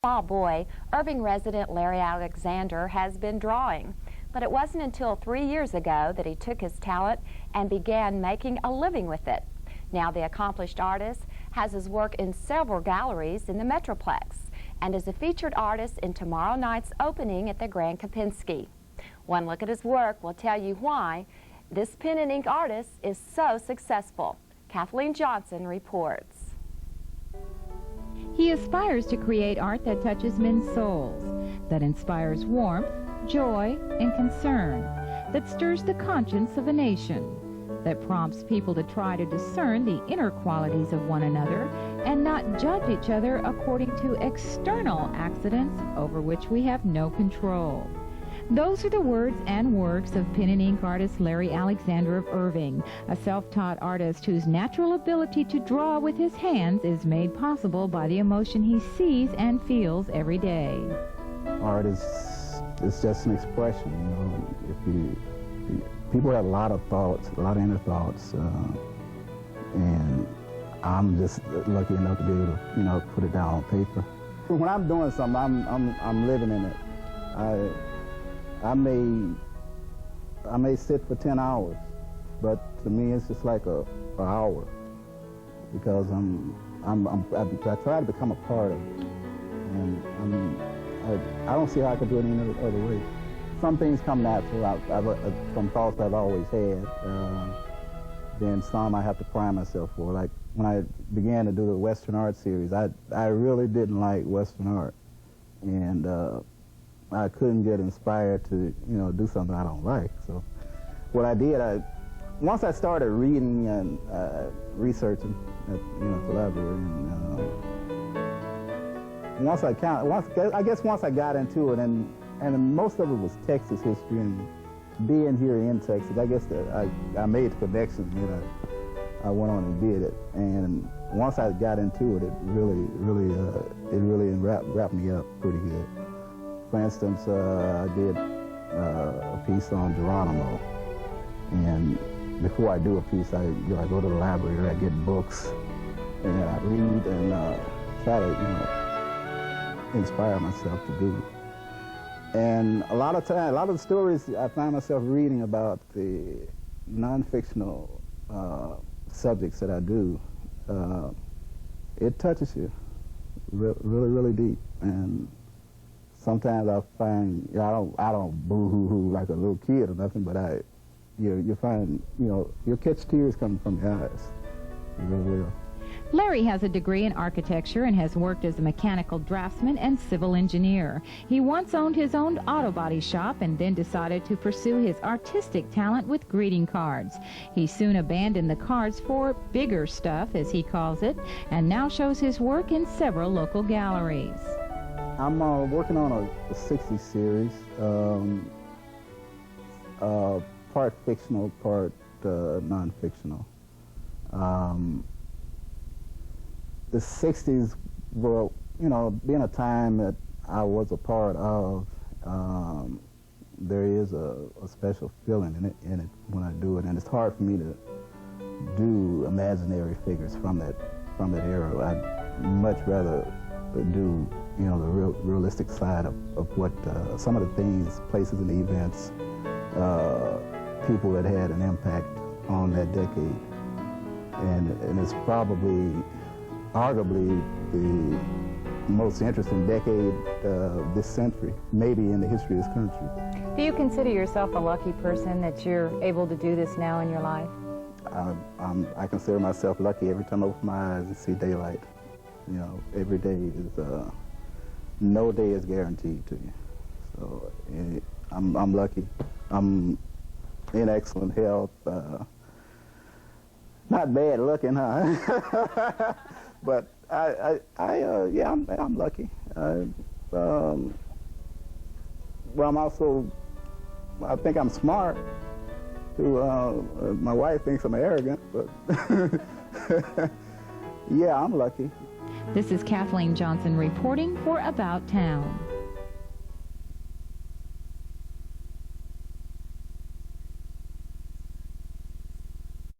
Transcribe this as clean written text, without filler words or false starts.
Small boy, Irving resident Larry Alexander has been drawing. But it wasn't until 3 years ago that he took his talent and began making a living with it. Now the accomplished artist has his work in several galleries in the Metroplex and is a featured artist in tomorrow night's opening at the Grand Kempinski. One look at his work will tell you why this pen and ink artist is so successful. Kathleen Johnson reports. He aspires to create art that touches men's souls, that inspires warmth, joy, and concern, that stirs the conscience of a nation, that prompts people to try to discern the inner qualities of one another and not judge each other according to external accidents over which we have no control. Those are the words and works of pen and ink artist Larry Alexander of Irving, a self-taught artist whose natural ability to draw with his hands is made possible by the emotion he sees and feels every day. Art is just an expression, you know. People have a lot of thoughts, a lot of inner thoughts, and I'm just lucky enough to be able to, put it down on paper. When I'm doing something, I'm living in it. I may sit for 10 hours, but to me it's just like an hour, because I try to become a part of it, and I don't see how I could do it any other way. Some things come natural from thoughts I've always had. Then some I have to prime myself for. Like when I began to do the Western art series, I really didn't like Western art, and I couldn't get inspired to, do something I don't like. So what I did, once I started reading and researching at the library, and once I got into it, and most of it was Texas history, and being here in Texas, I guess that I made the connection, I went on and did it. And once I got into it, it really wrapped me up pretty good. For instance, I did a piece on Geronimo, and before I do a piece, I go to the library, I get books, and I read and try to inspire myself to do. And a lot of the stories I find myself reading about the non-fictional subjects that I do, it touches you really deep. And sometimes I find, I don't boo-hoo-hoo like a little kid or nothing, but you find, you'll catch tears coming from your eyes. You really will. Larry has a degree in architecture and has worked as a mechanical draftsman and civil engineer. He once owned his own auto body shop and then decided to pursue his artistic talent with greeting cards. He soon abandoned the cards for bigger stuff, as he calls it, and now shows his work in several local galleries. I'm working on a 60s series, part fictional, part non-fictional. The 60s were, being a time that I was a part of, there is a special feeling in it when I do it, and it's hard for me to do imaginary figures from that era. I'd much rather do, the realistic side of what some of the things, places and events, people that had an impact on that decade, and it's probably, arguably, the most interesting decade of this century, maybe in the history of this country. Do you consider yourself a lucky person that you're able to do this now in your life? I consider myself lucky every time I open my eyes and see daylight. Every day is, no day is guaranteed to you. So I'm lucky. I'm in excellent health. Not bad looking, huh? But yeah, I'm lucky. Well, I'm also, I think I'm smart. My wife thinks I'm arrogant, but yeah, I'm lucky. This is Kathleen Johnson reporting for About Town.